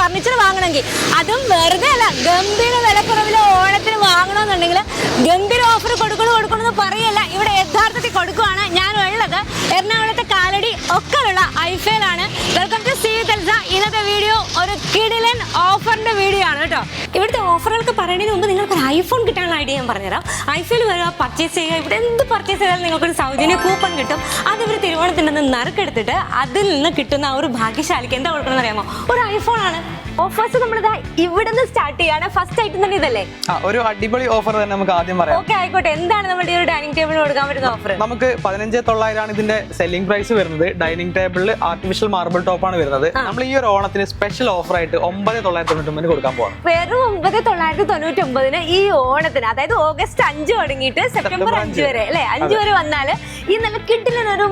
Furniture വാങ്ങണമെങ്കിൽ അതും വെറുതെ അല്ല, ഗംഭീര വിലക്കുറവിൽ ഓണത്തിന് വാങ്ങണമെന്നുണ്ടെങ്കിൽ ഗംഭീര ഓഫർ കൊടുക്കണമെന്ന് പറയല്ല, ഇവിടെ യഥാർത്ഥത്തിൽ കൊടുക്കുവാണ്. ഞാൻ ഉള്ളത് എറണാകുളത്തെ കാലടി ഒക്കലുള്ള ഐഫയിലാണ്. വെൽക്കം ടു സി തെൽസ. ഇന്നത്തെ വീഡിയോ ഒരു കിടിലൻ ഓഫറിന്റെ വീഡിയോ ആണ് കേട്ടോ. ഇവിടുത്തെ ഓഫറുകൾക്ക് പറയുന്നതിന് മുമ്പ് നിങ്ങൾക്ക് ഒരു ഐഫോൺ കിട്ടാനുള്ള ഐഡിയ ഞാൻ പറഞ്ഞുതരാം. ഐഫയിൽ വരിക, പർച്ചേസ് ചെയ്യുക. ഇവിടെ എന്ത് പർച്ചേസ് ചെയ്താലും നിങ്ങൾക്കൊരു സൗജന്യ കൂപ്പൺ കിട്ടും. അത് ഇവർ തിരുവോണത്തിൻ്റെ നിന്ന് നറുക്കെടുത്തിട്ട് അതിൽ നിന്ന് കിട്ടുന്ന ആ ഒരു ഭാഗ്യശാലിക്ക് എന്താ കൊടുക്കണമെന്ന് അറിയാമോ? ഒരു ഐഫോൺ ആണ്. ഓഫേഴ്സ് നമ്മളിതാ ഇവിടെ നിന്ന് സ്റ്റാർട്ട് ചെയ്യാണ്. ഫസ്റ്റ് ഐറ്റം തന്നെ ഇതല്ലേ? ഒരു അടിപൊളി ഓഫർ തന്നെ നമുക്ക് ആദ്യം പറയാം. ഓക്കെ, ആയിക്കോട്ടെ. എന്താണ് നമ്മുടെ ഒരു ഡൈനിങ് ടേബിളിൽ കൊടുക്കാൻ പറ്റുന്ന ഓഫർ? നമുക്ക് 15,900 ഇതിന്റെ സെല്ലിംഗ് പ്രൈസ് വരുന്നത്. ഡൈനിങ് ടേബിളിൽ ആർട്ടിഫിഷ്യൽ മാർബിൾ ടോപ്പ് ആണ് വരുന്നത്. നമ്മൾ ഈ ഒരു ഓണത്തിന് സ്പെഷ്യൽ ഓഫർ ആയിട്ട് 9,999 കൊടുക്കാൻ പോവാണ്. വെറും 9,999 ഈ ഓണത്തിന്, അതായത് ഓഗസ്റ്റ് 5 തുടങ്ങിയിട്ട് സെപ്റ്റംബർ 5 വരെ അല്ലെ, 5 വരെ വന്നാല് ഈ നല്ല കിട്ടിലൊരു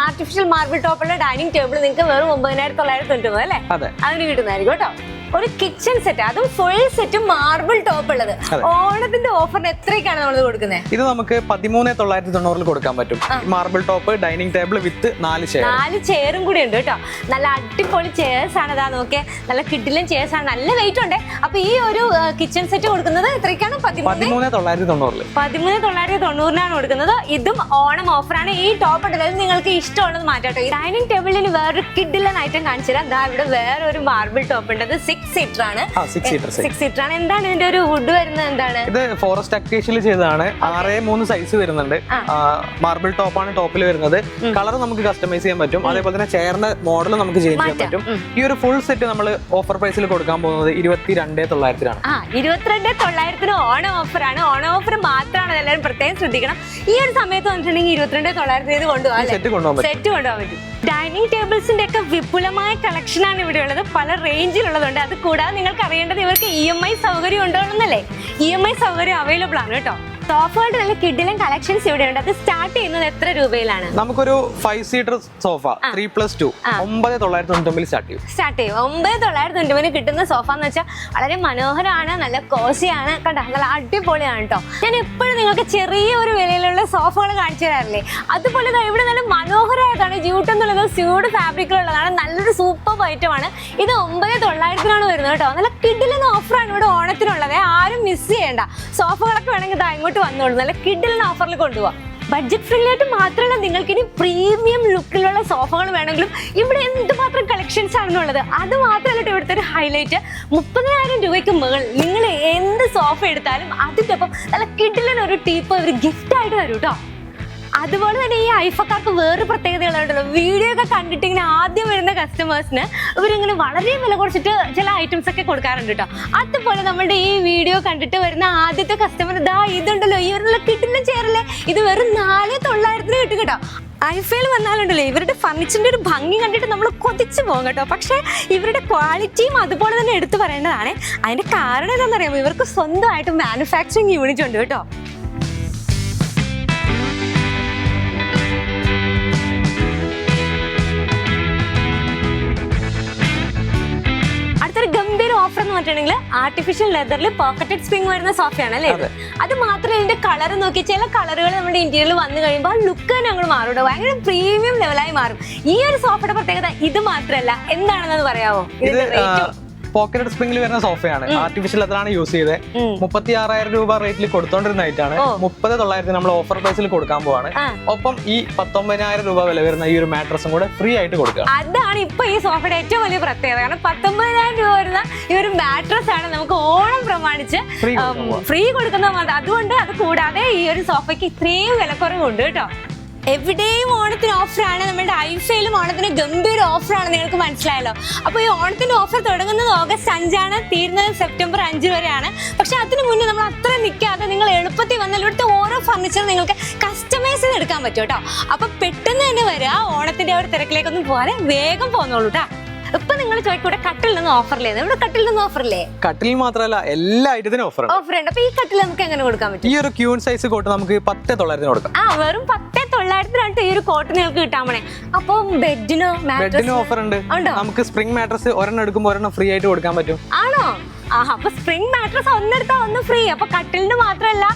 ആർട്ടിഫിഷ്യൽ മാർബിൾ ടോപ്പുള്ള ഡൈനിങ് ടേബിൾ നിങ്ങൾക്ക് വെറും 9,999 അല്ലേ അതിന് കിട്ടുന്നതായിരിക്കും കേട്ടോ. ഒരു കിച്ചൺ സെറ്റ്, അതും ഫുൾ സെറ്റ് മാർബിൾ ടോപ്പ് ഉള്ളത്. ഓണത്തിന്റെ ഓഫറിന് എത്രയ്ക്കാണ് നമ്മൾ കൊടുക്കുന്നത്? ഇത് നമുക്ക് 13,990 കൊടുക്കാൻ പറ്റും. Marble top, dining table with 4 ചെയറും കൂടി ഉണ്ട് കേട്ടോ. നല്ല അടിപൊളി ചെയർസ് ആണ്. ഇതാ നോക്കിയേ, നല്ല കിഡിലൻ ചെയർസ് ആണ്, നല്ല വെയിറ്റ് ഉണ്ട്. അപ്പൊ ഈ ഒരു കിച്ചൺ സെറ്റ് കൊടുക്കുന്നത് എത്രയ്ക്കാണ്? 13,990. 13,990 കൊടുക്കുന്നത്. ഇതും ഓണം ഓഫറാണ്. ഈ ടോപ്പ് ഉണ്ടല്ലോ, നിങ്ങൾക്ക് ഇഷ്ടമുള്ളത് മാറ്റാട്ടോ. ഈ ഡൈനിങ് ടേബിളിന് വേറൊരു കിഡിലൻ ഐറ്റം കാണിച്ചു തരാം. ഇതാ ഇവിടെ വേറെ ഒരു മാർബിൾ ടോപ്പ് ഉണ്ട്. അത് 6 സീറ്റർ ആണ്. 6 സീറ്റർ ആണ്. എന്താണ് ഇതിന്റെ ഒരു വുഡ് വരുന്നത്? എന്താണ് ഇത്? ഫോറസ്റ്റ് അക്കേഷ്യയിൽ ചെയ്തതാണ്. 6-3 സൈസ് വരുന്നുണ്ട്. മാർബിൾ ടോപ്പ് ആണ് ടോപ്പിൽ വരുന്നത്. കളർ നമുക്ക് കസ്റ്റമൈസ് ചെയ്യാൻ പറ്റും. അതേപോലെ തന്നെ ചെയറിന്റെ മോഡൽ നമുക്ക് ചേഞ്ച് ചെയ്യാൻ പറ്റും. ഈ ഒരു ഫുൾ സെറ്റ് നമ്മൾ ഓഫർ പ്രൈസിൽ കൊടുക്കാൻ പോകുന്നത് 22,900 ആണ്. 22,900 ഓണം ഓഫറാണ്. ഓണം ഓഫർ മാത്രമാണ്, എല്ലാവരും പ്രത്യേകം ശ്രദ്ധിക്കണം. ഈ ഒരു സമയത്ത് വന്നിട്ടുണ്ടെങ്കിൽ 22,900 ഇത് കൊണ്ടുപോകാം, സെറ്റ് കൊണ്ടുപോകാൻ പറ്റും. ഡൈനിങ് ടേബിൾസിന്റെ ഒക്കെ വിപുലമായ കളക്ഷൻ ആണ് ഇവിടെ ഉള്ളത്. പല റേഞ്ചിലുള്ളതുണ്ട്. അത് കൂടാതെ നിങ്ങൾക്ക് അറിയേണ്ടത് ഇവർക്ക് EMI സൗകര്യം ഉണ്ടോ എന്നല്ലേ? EMI സൗകര്യം അവൈലബിൾ ആണ് കേട്ടോ. സോഫകളുടെ നല്ല കിഡിലൻ കളക്ഷൻസ് ഇവിടെ ഉണ്ട്. അത് സ്റ്റാർട്ട് ചെയ്യുന്നത് എത്ര രൂപയിലാണ്? നമുക്കൊരു 5 സീറ്റർ സോഫ 3+2 9,999 സ്റ്റാർട്ട് ചെയ്യും. 9,999 കിട്ടുന്ന സോഫ എന്ന് വെച്ചാൽ വളരെ മനോഹരമാണ്, നല്ല കോസിയാണ്, കണ്ടോ, നല്ല അടിപൊളിയാണ് കേട്ടോ. ഞാൻ എപ്പോഴും നിങ്ങൾക്ക് ചെറിയ ഒരു വിലയിലുള്ള സോഫകൾ കാണിച്ചു തരാറില്ലേ, അതുപോലെ ഇവിടെ നല്ല മനോഹരമായതാണ്. ജ്യൂട്ട് എന്നുള്ളത് സ്യൂഡ് ഫാബ്രിക്കിലുള്ളതാണ്. നല്ലൊരു സൂപ്പർ ഐറ്റമാണ്. ഇത് 9,900 വരുന്നത് കേട്ടോ. നല്ല കിഡിലൻ ഓഫറാണ് ഇവിടെ ഓണത്തിനുള്ളത്. ആരും മിസ് ചെയ്യേണ്ട. സോഫകളൊക്കെ വേണമെങ്കിൽ ഇങ്ങോട്ട് വന്നോളൂ. നല്ല കിഡിലൻ ഓഫറിൽ കൊണ്ടുപോകാം. ബഡ്ജറ്റ് ഫ്രണ്ട്ലി ആയിട്ട് മാത്രമല്ല, നിങ്ങൾക്ക് ഇനി പ്രീമിയം ലുക്കിലുള്ള സോഫകൾ വേണമെങ്കിലും ഇവിടെ എന്തുമാത്രം കളക്ഷൻസ് ആണെന്നുള്ളത്. അത് മാത്രമല്ല ഇവിടുത്തെ ഒരു ഹൈലൈറ്റ്, 30,000 രൂപയ്ക്ക് മുകളിൽ നിങ്ങൾ എന്ത് സോഫ എടുത്താലും അതിൻ്റെ ഒപ്പം നല്ല കിഡിലൻ ഒരു ടീപ്പ് ഒരു ഗിഫ്റ്റ് ആയിട്ട് തരും കേട്ടോ. അതുപോലെ തന്നെ ഈ ഐഫക്കാർക്ക് വേറെ പ്രത്യേകതകളുണ്ടല്ലോ. വീഡിയോ ഒക്കെ കണ്ടിട്ട് ഇങ്ങനെ ആദ്യം വരുന്ന കസ്റ്റമേഴ്സിന് ഇവരിങ്ങനെ വളരെ വില കുറച്ചിട്ട് ചില ഐറ്റംസ് ഒക്കെ കൊടുക്കാറുണ്ട് കേട്ടോ. അതുപോലെ നമ്മുടെ ഈ വീഡിയോ കണ്ടിട്ട് വരുന്ന ആദ്യത്തെ കസ്റ്റമർ ഇതാ ഇതുണ്ടല്ലോ, ഈ ഒരു കിട്ടുന്ന ചെയറില്ലേ, ഇത് വെറും 4,900 കിട്ടും കേട്ടോ. ഐഫയിൽ വന്നാലുണ്ടല്ലോ, ഇവരുടെ ഫർണിച്ചറിന്റെ ഒരു ഭംഗി കണ്ടിട്ട് നമ്മൾ കൊതിച്ചു പോകും കേട്ടോ. പക്ഷേ ഇവരുടെ ക്വാളിറ്റിയും അതുപോലെ തന്നെ എടുത്തു പറയേണ്ടതാണ്. അതിന്റെ കാരണം എന്താണെന്നറിയാമോ? ഇവർക്ക് സ്വന്തമായിട്ട് മാനുഫാക്ചറിങ് യൂണിറ്റ് ഉണ്ട് കേട്ടോ. ഗംഭീര ഓഫർ എന്ന് പറഞ്ഞിട്ടുണ്ടെങ്കിൽ ആർട്ടിഫിഷ്യൽ ലെതറിൽ പോക്കറ്റഡ് സ്പ്രിംഗ് വരുന്ന സോഫയാണ് അല്ലേ? അത് മാത്രമല്ല, ഇതിന്റെ കളർ നോക്കി, ചില കളറുകൾ നമ്മുടെ ഇന്ത്യയിൽ വന്നു കഴിയുമ്പോൾ ആ ലുക്ക് തന്നെ അങ്ങോട്ട് മാറും, ഭയങ്കര പ്രീമിയം ലെവലായി മാറും. ഈ ഒരു സോഫയുടെ പ്രത്യേകത ഇത് മാത്രമല്ല, എന്താണെന്ന് പറയാമോ? പോക്കറ്റ് സ്പ്രിംഗിൽ വരുന്ന സോഫയാണ്. ആർട്ടിഫിഷ്യൽ ലെതറാണ് യൂസ് ചെയ്തത്. 36,000 രൂപ റേറ്റിൽ കൊടുത്തോണ്ടിരുന്നതായിട്ടാണ് 30,900 നമ്മൾ ഓഫർ പ്രൈസിൽ കൊടുക്കാൻ പോവാണ്. ഒപ്പം ഈ 19,000 രൂപ വില വരുന്ന ഈ ഒരു മാട്രസും കൂടെ ഫ്രീ ആയിട്ട് കൊടുക്കുക. അതാണ് ഇപ്പൊ ഈ സോഫയുടെ ഏറ്റവും വലിയ പ്രത്യേകത. കാരണം 19,000 രൂപ വരുന്ന ഈ ഒരു മാട്രസ് ആണ് നമുക്ക് ഓണം പ്രമാണിച്ച് ഫ്രീ കൊടുക്കുന്നത്. അതുകൊണ്ട് അത് കൂടാതെ ഈ ഒരു സോഫയ്ക്ക് ഇത്രയും വിലക്കുറവുണ്ട് കേട്ടോ. എവിടെയും ഓണത്തിന് ഓഫറാണ്. നമ്മുടെ ഐഫയിലും ഓണത്തിന് ഗംഭീര ഓഫറാണ്, നിങ്ങൾക്ക് മനസ്സിലായല്ലോ. അപ്പോൾ ഈ ഓണത്തിന്റെ ഓഫർ തുടങ്ങുന്നത് ഓഗസ്റ്റ് 5 ആണ്, തീരുന്നത് സെപ്റ്റംബർ 5 വരെയാണ്. പക്ഷെ അതിന് മുന്നേ നമ്മൾ അത്ര നിൽക്കാതെ നിങ്ങൾ എളുപ്പത്തിൽ വന്നാൽ ഇവിടുത്തെ ഓരോ ഫർണിച്ചറും നിങ്ങൾക്ക് കസ്റ്റമൈസ് ചെയ്ത് എടുക്കാൻ പറ്റും കേട്ടോ. അപ്പൊ പെട്ടെന്ന് തന്നെ വരിക. ഓണത്തിന്റെ ഒരു തിരക്കിലേക്കൊന്നും പോകാതെ വേഗം പോന്നോളൂ കേട്ടോ. ഇപ്പൊ നിങ്ങൾ ചോദിക്കൂടെ കട്ടിൽ നിന്ന് ഓഫറില്ലേ? ഇവിടെ കട്ടിൽ നിന്ന് ഓഫറില്ലേ? കട്ടിൽ മാത്രമല്ല, എല്ലാ ഐറ്റത്തിനും ഓഫർ ഉണ്ട്. അപ്പൊ ഈ കട്ടിൽ നമുക്ക് എങ്ങനെ കൊടുക്കാൻ പറ്റും? ഈ ഒരു ക്യൂൺ സൈസ് കോട്ട് നമുക്ക് 10,900 കൊടുക്കാം. വെറും 10,900 ഈ ഒരു കോട്ട് നിങ്ങൾക്ക് കിട്ടാൻ പോണേ. അപ്പൊ ബെഡിനും ഓഫർ ഉണ്ട്. നമുക്ക് സ്പ്രിംഗ് മാട്രസ് ഒരെണ്ണം എടുക്കുമ്പോൾ ഒരെണ്ണം ഫ്രീ ആയിട്ട് കൊടുക്കാൻ പറ്റും. ആണോ? അപ്പൊ സ്പ്രിംഗ് മാട്രസ് ഒന്നെടുത്താൽ ഒന്ന് ഫ്രീ. അപ്പൊ കട്ടിലിന് മാത്രമല്ല,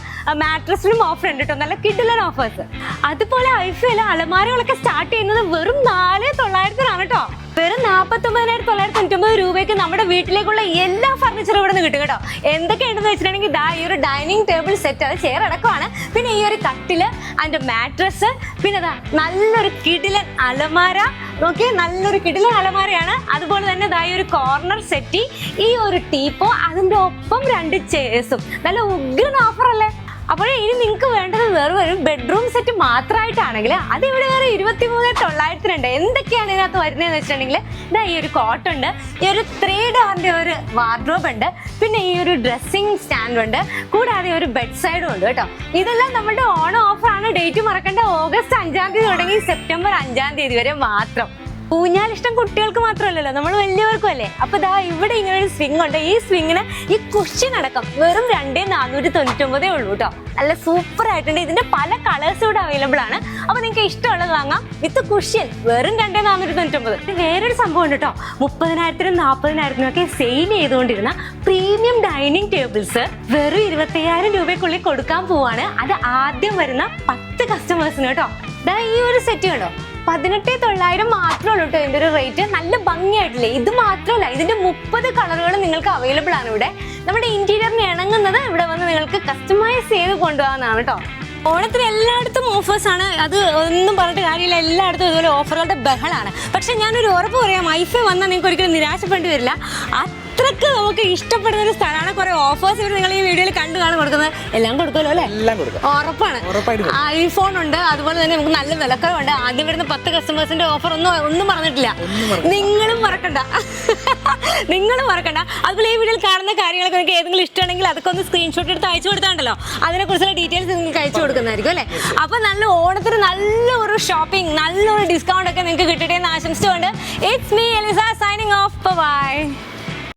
മാട്രസിനും ഓഫർ ഉണ്ട് കേട്ടോ. നല്ല കിഡിലൻ ഓഫേഴ്സ്. അതുപോലെ ഐഫയിലെ അലമാരകളൊക്കെ സ്റ്റാർട്ട് ചെയ്യുന്നത് വെറും 4,900 ആണ് കേട്ടോ. വെറും 49,999 രൂപയ്ക്ക് നമ്മുടെ വീട്ടിലേക്കുള്ള എല്ലാ ഫർണിച്ചറും ഇവിടെ നിന്ന് കിട്ടും കേട്ടോ. എന്തൊക്കെയുണ്ടെന്ന് വെച്ചിട്ടുണ്ടെങ്കിൽ ഇതാ ഈ ഒരു ഡൈനിങ് ടേബിൾ സെറ്റ്, അത് ചെയർ അടക്കമാണ്. പിന്നെ ഈ ഒരു കട്ടില്, അതിന്റെ മാട്രസ്, പിന്നെ അതാ നല്ലൊരു കിടിലൻ അലമാര. നോക്കിയേ, നല്ലൊരു കിടിലൻ അലമാരയാണ്. അതുപോലെ തന്നെ ഇതാ ഈ ഒരു കോർണർ സെറ്റി, ഈ ഒരു ടീപ്പോ, അതിന്റെ ഒപ്പം 2 ചെയർസും. നല്ല ഉഗ്രൻ ഓഫർ അല്ലേ? അപ്പോൾ ഇനി നിങ്ങൾക്ക് വേണ്ടത് വെറും ഒരു ബെഡ്റൂം സെറ്റ് മാത്രമായിട്ടാണെങ്കിൽ അത് ഇവിടെ വേറെ 23,902. എന്തൊക്കെയാണ് ഇതിനകത്ത് വരുന്നതെന്ന് വെച്ചിട്ടുണ്ടെങ്കിൽ ഇതാ ഈ ഒരു കോട്ട് ഉണ്ട്, ഈ ഒരു 3 ഡോറിന്റെ ഒരു വാർഡ്രോബ് ഉണ്ട്, പിന്നെ ഈ ഒരു ഡ്രസ്സിംഗ് സ്റ്റാൻഡ് ഉണ്ട്, കൂടാതെ ഒരു ബെഡ് സൈഡും ഉണ്ട് കേട്ടോ. ഇതെല്ലാം നമ്മുടെ ഓണം ഓഫറാണ്. ഡേറ്റ് മറക്കേണ്ട, ഓഗസ്റ്റ് 5-ാം തീയതി തുടങ്ങി സെപ്റ്റംബർ 5-ാം തീയതി വരെ മാത്രം. ഊഞ്ഞാൽ ഇഷ്ടം കുട്ടികൾക്ക് മാത്രമല്ലല്ലോ, നമ്മൾ വലിയവർക്കും അല്ലേ. അപ്പൊ ഇതാ ഇവിടെ ഇങ്ങനെ ഒരു സ്വിംഗ് ഉണ്ട്. ഈ സ്വിങ്ങിന് ഈ കുഷ്യൻ അടക്കം വെറും 2,499 ഉള്ളൂ കേട്ടോ. നല്ല സൂപ്പർ ആയിട്ടുണ്ട്. ഇതിന്റെ പല കളേഴ്സ് ഇവിടെ അവൈലബിൾ ആണ്. അപ്പൊ നിങ്ങൾക്ക് ഇഷ്ടമുള്ളത് വാങ്ങാം വിത്ത് കുഷ്യൻ, വെറും 2,499. വേറൊരു സംഭവം ഉണ്ട് കേട്ടോ. 30,000-നും 40,000-നും ഒക്കെ സെയിൽ ചെയ്തുകൊണ്ടിരുന്ന പ്രീമിയം ഡൈനിങ് ടേബിൾസ് വെറും 25,000 രൂപയ്ക്കുള്ളിൽ കൊടുക്കാൻ പോവാണ്. അത് ആദ്യം വരുന്ന 10 കസ്റ്റമേഴ്സിന് കേട്ടോ. ഇതാ ഈ ഒരു സെറ്റ് കണ്ടോ, 18,900 മാത്രമേ ഉള്ളൂ കേട്ടോ ഇതിന്റെ ഒരു റേറ്റ്. നല്ല ഭംഗിയായിട്ടില്ലേ? ഇത് മാത്രമല്ല, ഇതിന്റെ 30 കളറുകൾ നിങ്ങൾക്ക് അവൈലബിൾ ആണ് ഇവിടെ. നമ്മുടെ ഇന്റീരിയറിന് ഇണങ്ങുന്നത് ഇവിടെ വന്ന് നിങ്ങൾക്ക് കസ്റ്റമൈസ് ചെയ്ത് കൊണ്ടുപോകാവുന്നതാണ് കേട്ടോ. ഓണത്തിന് എല്ലായിടത്തും ഓഫേഴ്സ് ആണ്, അത് ഒന്നും പറഞ്ഞിട്ട് കാര്യമില്ല. എല്ലായിടത്തും ഇതുപോലെ ഓഫറുകളുടെ ബഹളാണ്. പക്ഷെ ഞാനൊരു ഉറപ്പ് പറയാം, ഐഫൈ വന്നാൽ നിങ്ങൾക്ക് ഒരിക്കലും നിരാശപ്പെടേണ്ടി വരില്ല. അത്രക്ക് നമുക്ക് ഇഷ്ടപ്പെടുന്ന ഒരു സ്ഥലമാണ്. കുറെ ഓഫേഴ്സ് ഇവിടെ നിങ്ങൾ ഈ വീഡിയോയിൽ കണ്ടു കാണാൻ കൊടുക്കുന്നത്. എല്ലാം കൊടുക്കുമല്ലോ അല്ലേ? ഉറപ്പാണ്. ഐഫോൺ ഉണ്ട്, അതുപോലെ തന്നെ നമുക്ക് നല്ല വിലക്കുറവുണ്ട്. ആദ്യം വരുന്ന 10 കസ്റ്റമേഴ്സിന്റെ ഓഫർ ഒന്നും പറഞ്ഞിട്ടില്ല. നിങ്ങളും മറക്കണ്ട. അതുപോലെ ഈ വീഡിയോയിൽ കാണുന്ന കാര്യങ്ങളൊക്കെ നിങ്ങൾക്ക് ഏതെങ്കിലും ഇഷ്ടമാണെങ്കിൽ അതൊക്കെ ഒന്ന് സ്ക്രീൻഷോട്ട് എടുത്ത് അയച്ചു കൊടുത്താണ്ടല്ലോ, അതിനെക്കുറിച്ചുള്ള ഡീറ്റെയിൽസ് നിങ്ങൾക്ക് അയച്ചു കൊടുക്കുന്നതായിരിക്കും അല്ലേ. അപ്പൊ നല്ല ഓണത്തിന് നല്ലൊരു ഷോപ്പിംഗ്, നല്ലൊരു ഡിസ്കൗണ്ട് ഒക്കെ നിങ്ങൾക്ക് കിട്ടട്ടെ എന്ന് ആശംസിച്ചുകൊണ്ട് it's me Elisa signing off. By.